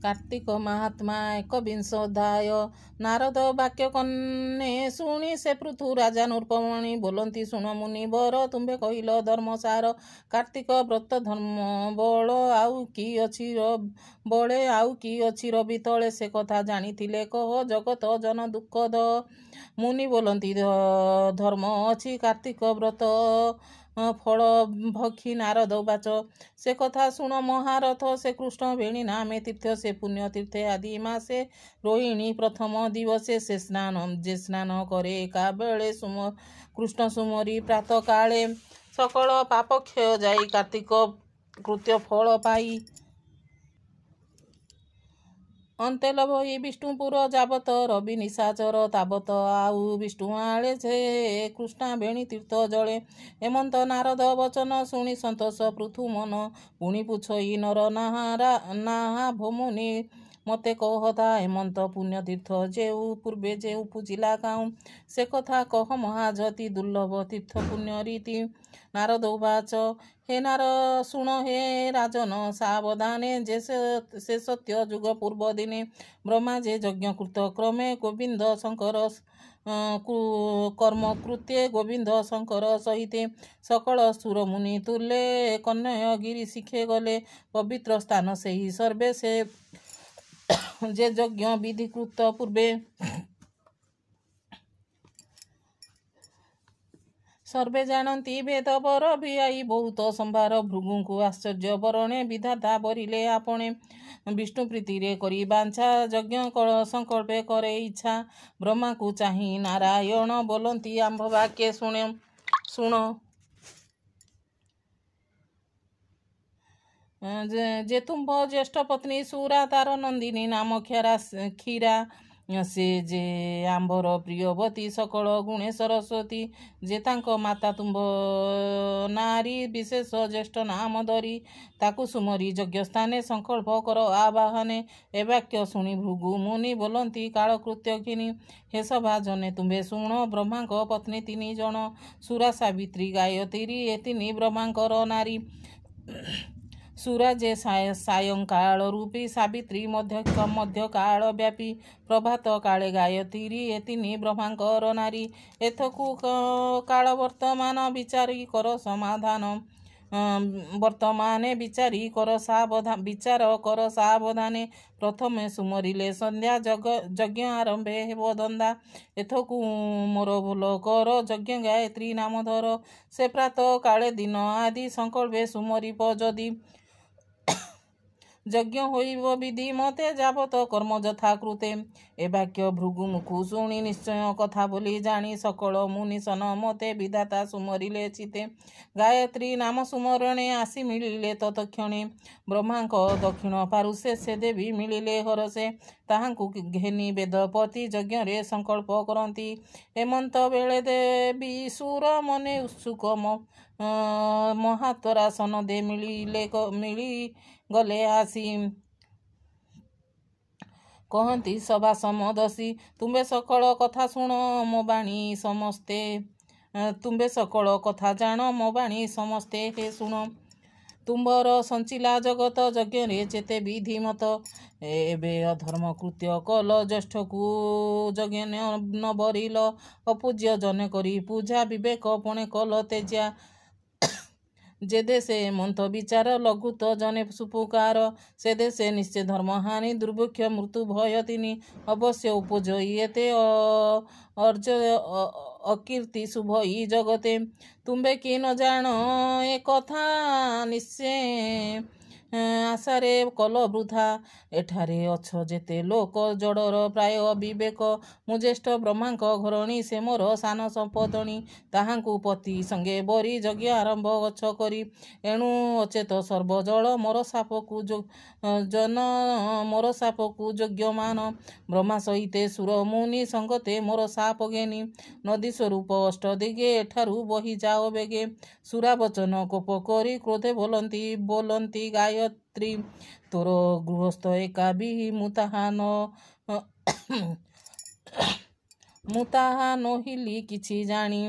कार्तिक महात्मा एकविंश अध्याय। नारद वाक्य कन्ने शुणी से पृथु राजा नृपमणि बोलती शुण मुनि बर तुम्भे कहिल धर्मसार। कार्तिक व्रत धर्म बल आउ कि अछि बले आउ कि अछि रवि तले से कथा जानिथिले कह जगत जन दुःखद। मुनि बोलती धर्म अछि कार्तिक व्रत फल भक्षी। नारद बाच से कथा शुण महारथ से कृष्ण वेणी नामे तीर्थ से पुण्य तीर्थे आदि मासे रोहिणी प्रथम दिवसे से स्नान करे एका बेले कृष्ण सुमरी प्रातः काले सकल पाप क्षय जाई कार्तिक कृत्य फल पाई। अन्ते लभई विष्णुपुर जाबत रवि निशाचर ताबत आउ विष्णु आले से कृष्णा बेणी तीर्थ जले। हेमंत नारद वचन शुणी संतोष पृथु मन पुणी पुछई नर नाहा भमुनि मते कहता हेमंत पुण्य तीर्थ जेऊ पूर्वे जेऊ पूजिला काऊ से कथा कह महाजति दुर्लभ तीर्थ पुण्य रीति। नारद उवाच हे नार शुण हे राजन सावधाने जे से सत्य जुग पूर्व दिने ब्रह्मा जे यज्ञ कृत क्रमे गोविंद शंकर कर्म कृत्ये गोविंद शंकर सहिते सकल सुर मुनि तुले कन्हय गिरी शिखे गले पवित्र स्थान से ही सर्वे से जे यज्ञ विधि कृत पूर्वे सर्वे जानती भेद बर भियाई बहुत संभार भृगु को आश्चर्य बरणे विधाता बरिले आपणे विष्णु प्रीतिरे करी बांछा यज्ञ संकल्पे करे इच्छा ब्रह्मा को चाही नारायण बोलती आंभ वाक्य शुण जे तुम्भ ज्येष्ठ पत्नी सुरा तार नंदिनी नाम क्षीरा से जे आंबर प्रियवती सकल गुणे सरस्वती जे तांक माता तुम्भ नारी विशेष ज्येष्ठ नाम धरी ताकु सुमरी यज्ञ स्थाने संकल्प कर आवाहने। ए वाक्य शुणी भृगु मुनि बोलती कालकृत्य किनी हे सभा जने तुम्भे शुण ब्रह्मांक पत्नी तीनि जन सुरा सावित्री गायत्री ए तीनि ब्रह्मांकर नारी। सुरा जे सायंकाल रूपी सावित्री मध्य काल व्यापी प्रभात काले गायत्री ए तीनि ब्रह्मांकर नारी। एथकु काल वर्तमान विचारी कर समाधान वर्तमाने विचारी कर विचार कर सावधाने प्रथमे सुमरिले संध्या यज्ञ आरंभे हेब धंदा एथकु मोर भूल कर यज्ञ गायत्री नाम धर से प्रातः काले दिन आदि संकल्पे सुमरी पजदी यज्ञ होइब विधि मते जाबत कर्म यथा कृते। ए वाक्य भृगु मुखु शुणी निश्चय कथा बोली जानी सकल मुनिसन मते विधाता सुमरिले चिते गायत्री नाम सुमरणे आसी मिलिले तत्क्षणे ब्रह्मांक दक्षिण पारुषे से देवी मिलिले हरसे ताहांकु घेनी वेदपति यज्ञ रे संकल्प करती। हेमंत बेले देवी सुर मने उत्सुक महात्वरासन दे मिली गले आसी कहती सभा समदसी तुम्बे सकल कथा शुण मो बाणी समस्ते तुम्बे सकल कथा जान मो बाणी समस्ते हे शुण तुम्बर संचिला जगत यज्ञ रे चेते विधि मत एबे अधर्म कृत्य कल ज्येष्ठ को यज्ञ न बरिल अपूज्य जने करी पूजा विवेक पणे कल तेजा जे देशे मंथ विचार लघुत जने सुपुकार से देशे निश्चय धर्म हानि दुर्भिक्ष मृत्यु भय तिनि अवश्य उपजई एते अर्ज अकीर्ति शुभ ई जगते तुम्बे कि न जान ए कथा निश्चय आशारे कल वृथा एठारे अछ जेते लोक जड़र प्राय विवेक मु ज्येष्ठ ब्रह्मांक घरणी से मोर सान संपदणी ताहांकु पति संगे बरी यज्ञ आरंभ गच्छ करी एणु अचेत सर्वजल मोर सापकु जन मोर सापकु यज्ञमान ब्रह्मा सहिते सुर मुनि संगते मोर साप घेनी नदी स्वरूप अष्ट दिगे एठारु बही जाओ बेगे सुरा वचन कोप करी क्रोधे बोलती गायत्री तोर गृहस्थ एका भी मुताहा नहिली किछि जानी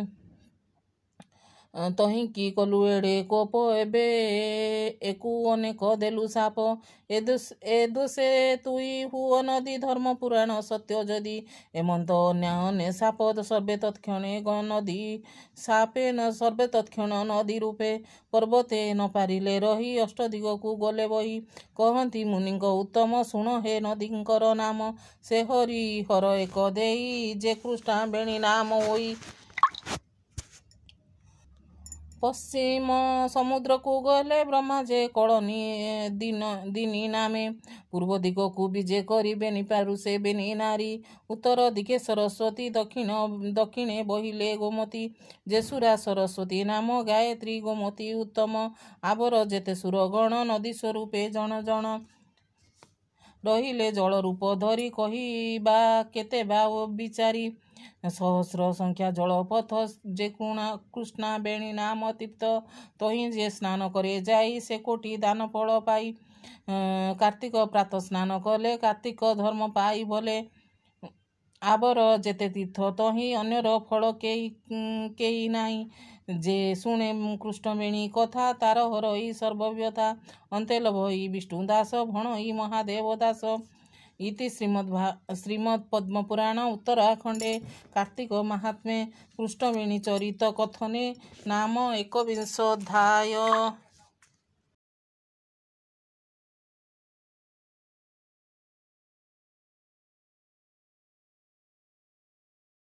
ତହିଁକି କଲୁ ଏଡ଼େ କୋପ ଏବେ ଏକୁ ଅନେକ ଦେଲୁ ସାପ ଏ ଦୋଷେ ତୁଇ ହୁଅ ନଦୀ ଧର୍ମ ପୁରାଣ ସତ୍ୟ ଯଦି ଏମନ୍ତ ଅନ୍ୟାୟ ସାପ ସର୍ବେ ତତ୍କ୍ଷଣେ ନଦୀ ସାପେ ସର୍ବେ ତତ୍କ୍ଷଣ ନଦୀ ରୂପେ ପର୍ବତେ ନ ପାରିଲେ ରହି ଅଷ୍ଟଦିଗକୁ ଗଲେ ବହି କହନ୍ତି ମୁନିଙ୍କ ଉତ୍ତମ ଶୁଣ ହେ ନଦୀଙ୍କର ନାମ ସେ ହରି ହର ଏକ ଦେଇ ଯେ କୃଷ୍ଣା ବେଣୀ ନାମ ହୋଇ ପଶ୍ଚିମ ସମୁଦ୍ରକୁ ଗଲେ ବ୍ରହ୍ମା ଯେ କଳନି ଦିନି ନାମେ ପୂର୍ବ ଦିଗକୁ ବିଜେ କରି ବେନି ପାରୁ ସେ ବେନି ନାରୀ ଉତ୍ତର ଦିକେ ସରସ୍ୱତୀ ଦକ୍ଷିଣେ ବହିଲେ ଗୋମତୀ ଯେ ସୁରା ସରସ୍ୱତୀ ନାମ ଗାୟତ୍ରୀ ଗୋମତୀ ଉତ୍ତମ ଆବର ଯେତେ ସୁରଗଣ ନଦୀ ସ୍ୱରୂପେ ଜଣ ଜଣ ରହିଲେ ଜଳ ରୂପ ଧରି କହିବା କେତେ ବା ବିଚାରୀ ସହସ୍ର ସଂଖ୍ୟା ଜଳପଥ ଯେ କୃଷ୍ଣା ବେଣୀ ନାମ ତୀପ୍ତ ତହିଁ ଯେ ସ୍ନାନ करे ଯାଇ ସେ କୋଟି ଦାନ ଫଳ ପାଇ କାର୍ତ୍ତିକ ପ୍ରାତ ସ୍ନାନ କଲେ କାର୍ତ୍ତିକ ଧର୍ମ ପାଇ ଭଲେ ଆବର ଯେତେ ତୀର୍ଥ ତହିଁ ଅନ୍ୟର ଫଳ କେହି ନାହିଁ ଯେ ଶୁଣେ କୃଷ୍ଣବେଣୀ କଥା ତାର ହରଇ ସର୍ବବ୍ୟଥା ଅନ୍ତେ ଲଭଇ ବିଷ୍ଣୁ ଦାସ ଭଣଇ ମହାଦେବ ଦାସ ଇତି ଶ୍ରୀମଦ୍ ପଦ୍ମପୁରାଣ ଉତ୍ତରାଖଣ୍ଡେ କାର୍ତ୍ତିକ ମାହାତ୍ମ୍ये କୃଷ୍ଣବେଣୀ ଚରିତ କଥନେ ନାମ 21 ଅଧ୍ୟାୟ।